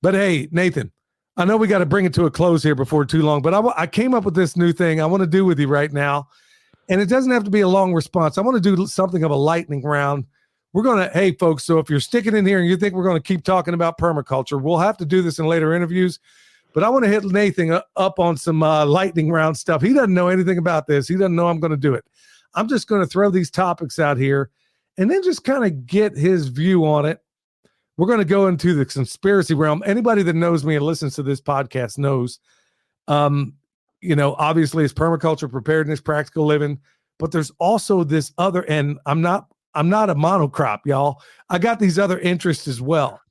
But hey, Nathan, I know we got to bring it to a close here before too long, but I came up with this new thing I want to do with you right now. And it doesn't have to be a long response. I want to do something of a lightning round. We're going to, hey, folks, so if you're sticking in here and you think we're going to keep talking about permaculture, we'll have to do this in later interviews. But I want to hit Nathan up on some lightning round stuff. He doesn't know anything about this. He doesn't know I'm going to do it. I'm just going to throw these topics out here and then just kind of get his view on it. We're going to go into the conspiracy realm. Anybody that knows me and listens to this podcast knows, obviously it's permaculture, preparedness, practical living, but there's also this other, and I'm not a monocrop, y'all. I got these other interests as well.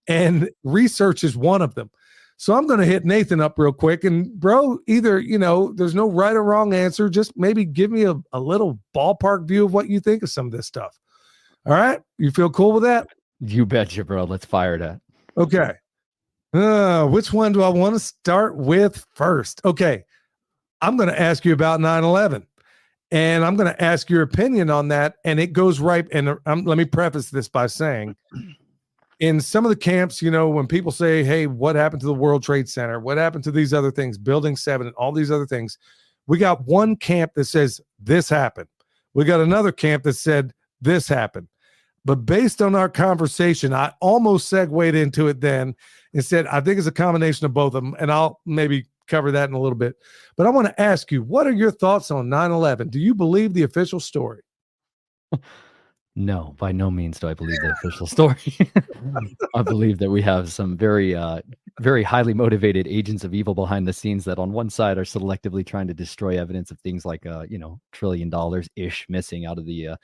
And research is one of them. So I'm going to hit Nathan up real quick. And bro, either, there's no right or wrong answer. Just maybe give me a little ballpark view of what you think of some of this stuff. All right. You feel cool with that? You betcha, bro. Let's fire that. Okay. Which one do I want to start with first? Okay. I'm going to ask you about 9/11, and I'm going to ask your opinion on that. And it goes right. And let me preface this by saying, in some of the camps, when people say, hey, what happened to the World Trade Center? What happened to these other things, Building 7 and all these other things? We got one camp that says this happened. We got another camp that said this happened. But based on our conversation, I almost segued into it then and said, I think it's a combination of both of them. And I'll maybe cover that in a little bit. But I want to ask you, what are your thoughts on 9/11? Do you believe the official story? No, by no means do I believe the official story. I believe that we have some very, very highly motivated agents of evil behind the scenes that on one side are selectively trying to destroy evidence of things like, $1 trillion-ish missing out of the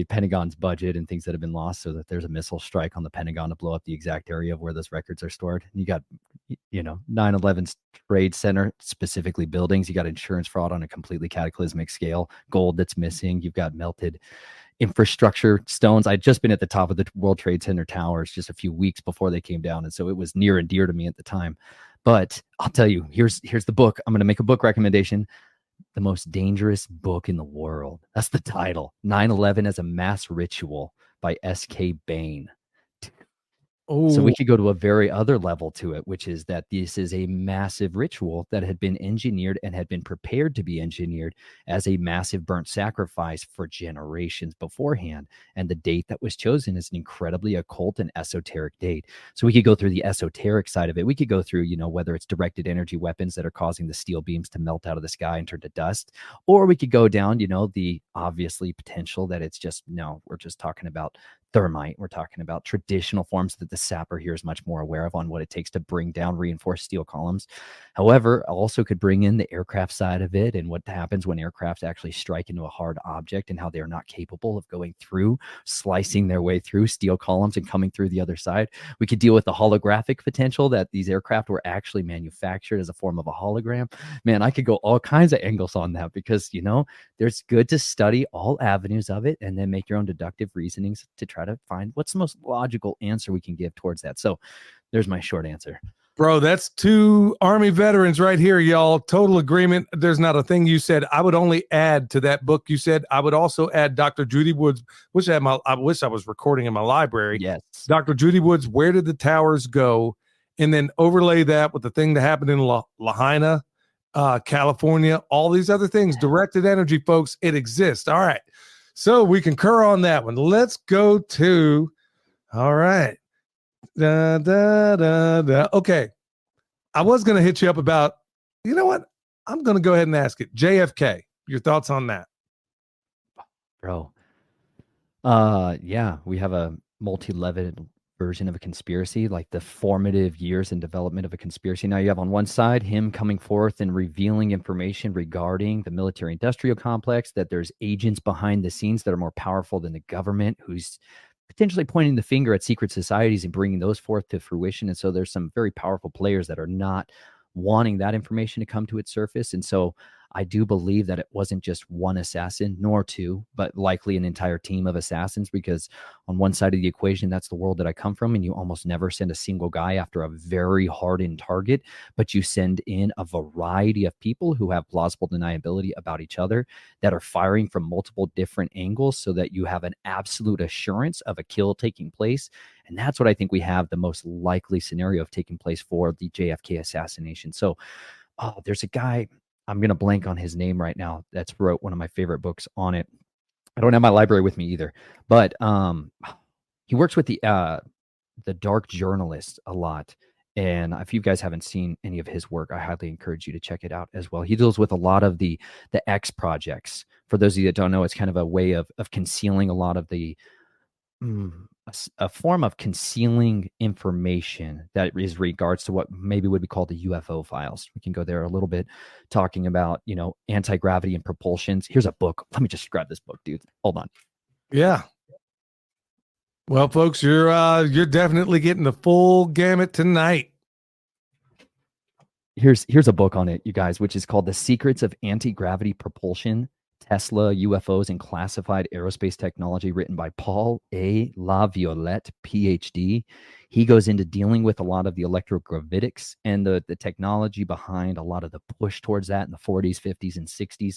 Pentagon's budget and things that have been lost, so that there's a missile strike on the Pentagon to blow up the exact area of where those records are stored. And you got, 9/11's Trade Center, specifically buildings. You got insurance fraud on a completely cataclysmic scale, gold that's missing. You've got melted infrastructure stones. I'd just been at the top of the World Trade Center towers just a few weeks before they came down. And so it was near and dear to me at the time. But I'll tell you, here's the book. I'm going to make a book recommendation. The Most Dangerous Book in the World. That's the title. 9/11 as a Mass Ritual by S.K. Bain. Oh. So we could go to a very other level to it, which is that this is a massive ritual that had been engineered and had been prepared to be engineered as a massive burnt sacrifice for generations beforehand. And the date that was chosen is an incredibly occult and esoteric date. So we could go through the esoteric side of it. We could go through, whether it's directed energy weapons that are causing the steel beams to melt out of the sky and turn to dust, or we could go down, the obviously potential that it's just, no, we're just talking about thermite. We're talking about traditional forms that the sapper here is much more aware of on what it takes to bring down reinforced steel columns. However, also could bring in the aircraft side of it and what happens when aircraft actually strike into a hard object and how they are not capable of going through, slicing their way through steel columns and coming through the other side. We could deal with the holographic potential that these aircraft were actually manufactured as a form of a hologram. Man, I could go all kinds of angles on that because, there's good to study all avenues of it and then make your own deductive reasonings to try to find what's the most logical answer we can give towards that. So there's my short answer. Bro, that's two Army veterans right here, y'all. Total agreement. There's not a thing you said. I would only add to that book you said. I would also add Dr. Judy Woods, which I wish I was recording in my library. Yes. Dr. Judy Woods, Where Did the Towers Go? And then overlay that with the thing that happened in Lahaina, California, all these other things. Directed energy, folks. It exists. All right. So we concur on that one. Let's go to, all right. Okay. I was going to hit you up about, you know what? I'm going to go ahead and ask it. JFK, your thoughts on that? Bro. Yeah, we have a multi-level version of a conspiracy, like the formative years and development of a conspiracy. Now you have on one side him coming forth and revealing information regarding the military industrial complex, that there's agents behind the scenes that are more powerful than the government, who's potentially pointing the finger at secret societies and bringing those forth to fruition. And so there's some very powerful players that are not wanting that information to come to its surface. And so I do believe that it wasn't just one assassin, nor two, but likely an entire team of assassins, because on one side of the equation, that's the world that I come from, and you almost never send a single guy after a very hardened target, but you send in a variety of people who have plausible deniability about each other that are firing from multiple different angles so that you have an absolute assurance of a kill taking place. And that's what I think we have the most likely scenario of taking place for the JFK assassination. So there's a guy, I'm going to blank on his name right now, that's wrote one of my favorite books on it. I don't have my library with me either, but he works with the dark journalist a lot. And if you guys haven't seen any of his work, I highly encourage you to check it out as well. He deals with a lot of the X projects. For those of you that don't know, it's kind of a way of concealing a lot of the a form of concealing information that is regards to what maybe would be called the UFO files. We can go there a little bit, talking about, anti-gravity and propulsions. Here's a book. Let me just grab this book, dude. Hold on. Yeah. Well, folks, you're definitely getting the full gamut tonight. Here's a book on it, you guys, which is called The Secrets of Anti-Gravity Propulsion, Tesla, UFOs, and Classified Aerospace Technology, written by Paul A. LaViolette, PhD. He goes into dealing with a lot of the electrogravitics and the technology behind a lot of the push towards that in the 40s, 50s, and 60s.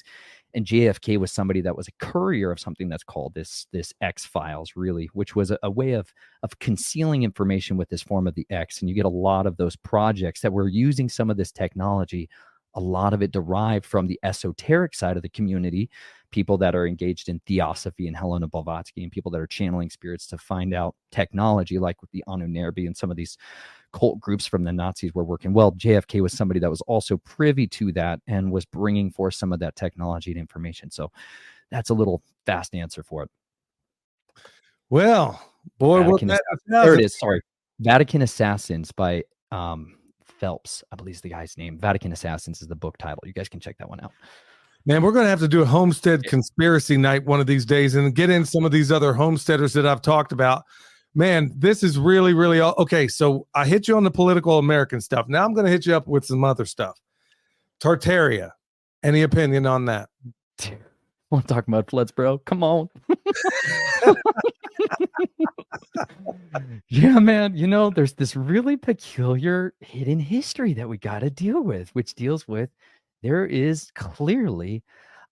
And JFK was somebody that was a courier of something that's called this X-Files, really, which was a way of concealing information with this form of the X. And you get a lot of those projects that were using some of this technology. A lot of it derived from the esoteric side of the community, people that are engaged in theosophy and Helena Blavatsky, and people that are channeling spirits to find out technology, like with the Anunnaki and some of these cult groups from the Nazis were working. Well, JFK was somebody that was also privy to that and was bringing forth some of that technology and information. So that's a little fast answer for it. Well, boy, there it is. Sorry. Vatican Assassins by Phelps, I believe is the guy's name. Vatican Assassins is the book title. You guys can check that one out. Man, we're going to have to do a homestead conspiracy night one of these days and get in some of these other homesteaders that I've talked about. Man, this is really, really okay. So I hit you on the political American stuff. Now I'm going to hit you up with some other stuff. Tartaria. Any opinion on that? Want to talk mud floods, bro? Come on. Yeah, man. There's this really peculiar hidden history that we got to deal with, which deals with there is clearly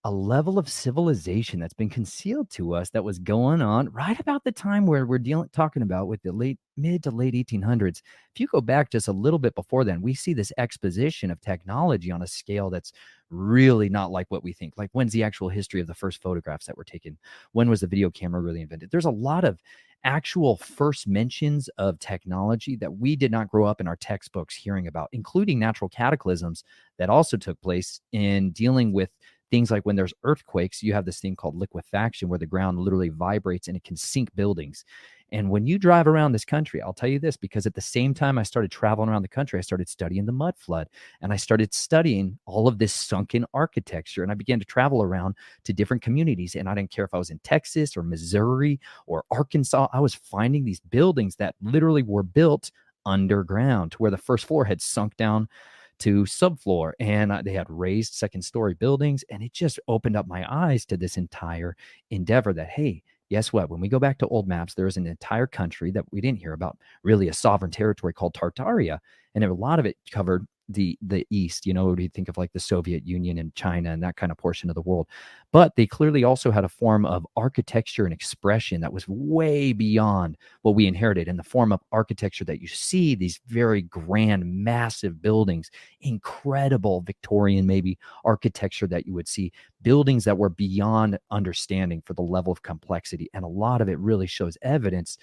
a level of civilization that's been concealed to us that was going on right about the time where we're talking about with the mid to late 1800s. If you go back just a little bit before then, we see this exposition of technology on a scale that's really not like what we think. Like, when's the actual history of the first photographs that were taken? When was the video camera really invented? There's a lot of actual first mentions of technology that we did not grow up in our textbooks hearing about, including natural cataclysms that also took place in dealing with things like when there's earthquakes. You have this thing called liquefaction where the ground literally vibrates and it can sink buildings. And when you drive around this country, I'll tell you this, because at the same time I started traveling around the country, I started studying the mud flood, and I started studying all of this sunken architecture. And I began to travel around to different communities. And I didn't care if I was in Texas or Missouri or Arkansas. I was finding these buildings that literally were built underground, to where the first floor had sunk down to subfloor, and they had raised second-story buildings. And it just opened up my eyes to this entire endeavor that, hey, guess what? When we go back to old maps, there is an entire country that we didn't hear about, really a sovereign territory called Tartaria. And a lot of it covered the East, we think of like the Soviet Union and China and that kind of portion of the world. But they clearly also had a form of architecture and expression that was way beyond what we inherited, in the form of architecture that you see, these very grand, massive buildings, incredible Victorian maybe architecture that you would see, buildings that were beyond understanding for the level of complexity. And a lot of it really shows evidence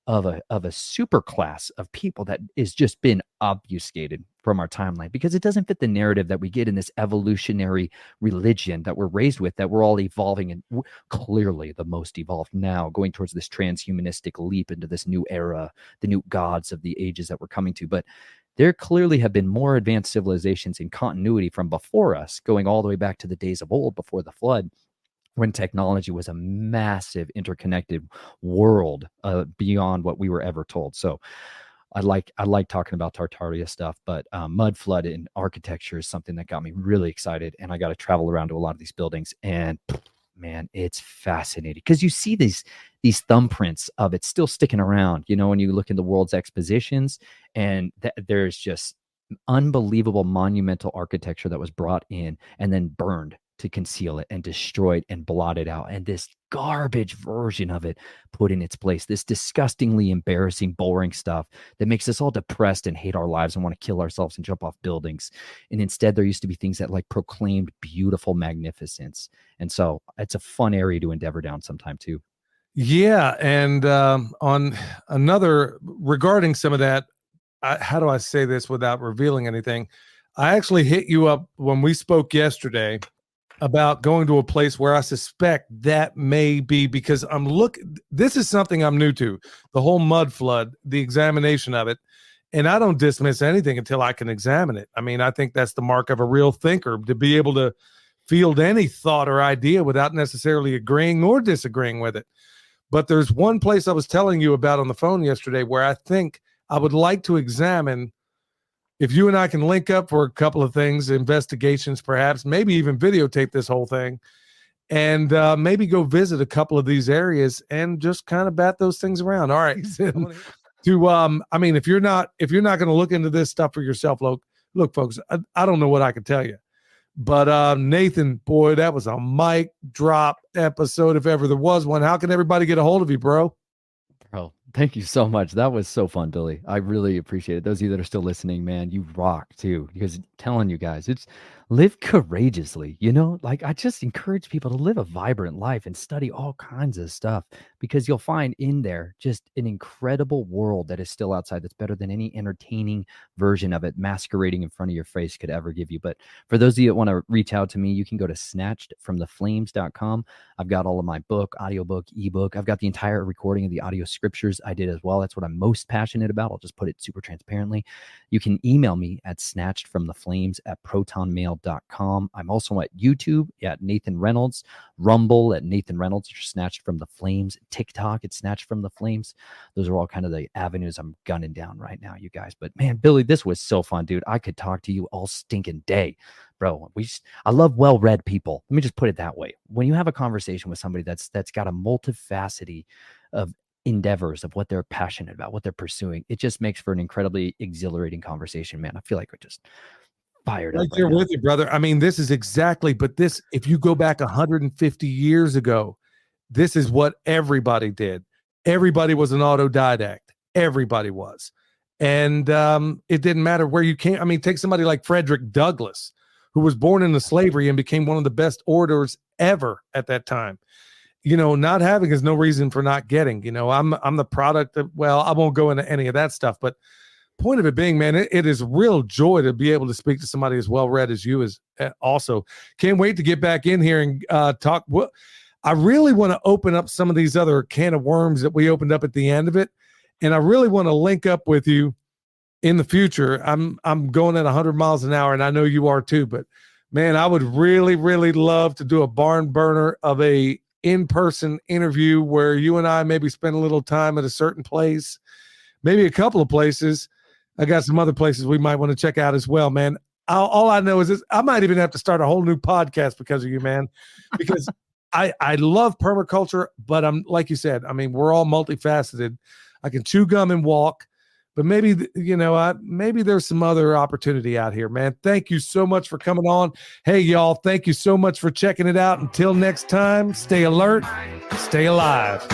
of a super class of people that is just been obfuscated from our timeline, because it doesn't fit the narrative that we get in this evolutionary religion that we're raised with, that we're all evolving, and clearly the most evolved now, going towards this transhumanistic leap into this new era, the new gods of the ages that we're coming to. But there clearly have been more advanced civilizations in continuity from before us, going all the way back to the days of old before the flood, when technology was a massive interconnected world beyond what we were ever told. So I like talking about Tartaria stuff, but mud flood in architecture is something that got me really excited. And I got to travel around to a lot of these buildings, and man, it's fascinating because you see these thumbprints of it still sticking around. You know, when you look in the world's expositions, and there's just unbelievable monumental architecture that was brought in and then burned to conceal it and destroyed and blotted out, and this garbage version of it put in its place, this disgustingly embarrassing, boring stuff that makes us all depressed and hate our lives and want to kill ourselves and jump off buildings. And instead, there used to be things that like proclaimed beautiful magnificence. And so it's a fun area to endeavor down sometime too. Yeah. And on another, regarding some of that, how do I say this without revealing anything? I actually hit you up when we spoke yesterday about going to a place where I suspect that may be, because this is something I'm new to, the whole mud flood, the examination of it. And I don't dismiss anything until I can examine it. I mean, I think that's the mark of a real thinker, to be able to field any thought or idea without necessarily agreeing or disagreeing with it. But there's one place I was telling you about on the phone yesterday where I think I would like to examine. If you and I can link up for a couple of things, investigations, perhaps, maybe even videotape this whole thing, and maybe go visit a couple of these areas and just kind of bat those things around. All right. I mean, if you're not going to look into this stuff for yourself, look, folks, I don't know what I can tell you, but Nathan, boy, that was a mic drop episode if ever there was one. How can everybody get a hold of you, bro? Bro, thank you so much. That was so fun, Billy. I really appreciate it. Those of you that are still listening, man, you rock too. Because telling you guys, it's live courageously. You know, like I just encourage people to live a vibrant life and study all kinds of stuff, because you'll find in there just an incredible world that is still outside that's better than any entertaining version of it masquerading in front of your face could ever give you. But for those of you that want to reach out to me, you can go to snatchedfromtheflames.com. I've got all of my book, audiobook, ebook. I've got the entire recording of the audio scriptures I did as well. That's what I'm most passionate about. I'll just put it super transparently. You can email me at snatchedfromtheflames@protonmail.com. I'm also at YouTube at Nathan Reynolds, Rumble at Nathan Reynolds, or Snatched from the Flames, TikTok at Snatched from the Flames. Those are all kind of the avenues I'm gunning down right now, you guys. But man, Billy, this was so fun, dude. I could talk to you all stinking day. Bro, I love well-read people. Let me just put it that way. When you have a conversation with somebody that's got a multifacety of endeavors of what they're passionate about, what they're pursuing, it just makes for an incredibly exhilarating conversation, man. I feel like we're just fired up Right there with you, brother. I mean, this is exactly, but this, if you go back 150 years ago, this is what everybody did. Everybody was an autodidact. Everybody was. And it didn't matter where you came. I mean, take somebody like Frederick Douglass, who was born into slavery and became one of the best orators ever at that time. You know, not having is no reason for not getting. You know, I'm the product of, well, I won't go into any of that stuff, but point of it being, man, it is real joy to be able to speak to somebody as well read as you. Is also can't wait to get back in here and talk. Well, I really want to open up some of these other can of worms that we opened up at the end of it, and I really want to link up with you in the future. I'm going at 100 miles an hour, and I know you are too. But man, I would really, really love to do a barn burner of a in-person interview where you and I maybe spend a little time at a certain place, maybe a couple of places. I got some other places we might want to check out as well, man. All I know is this, I might even have to start a whole new podcast because of you, man, because I love permaculture, but I'm, like you said, I mean, we're all multifaceted. I can chew gum and walk, but maybe, you know, maybe there's some other opportunity out here, man. Thank you so much for coming on. Hey, y'all, thank you so much for checking it out. Until next time, stay alert, stay alive.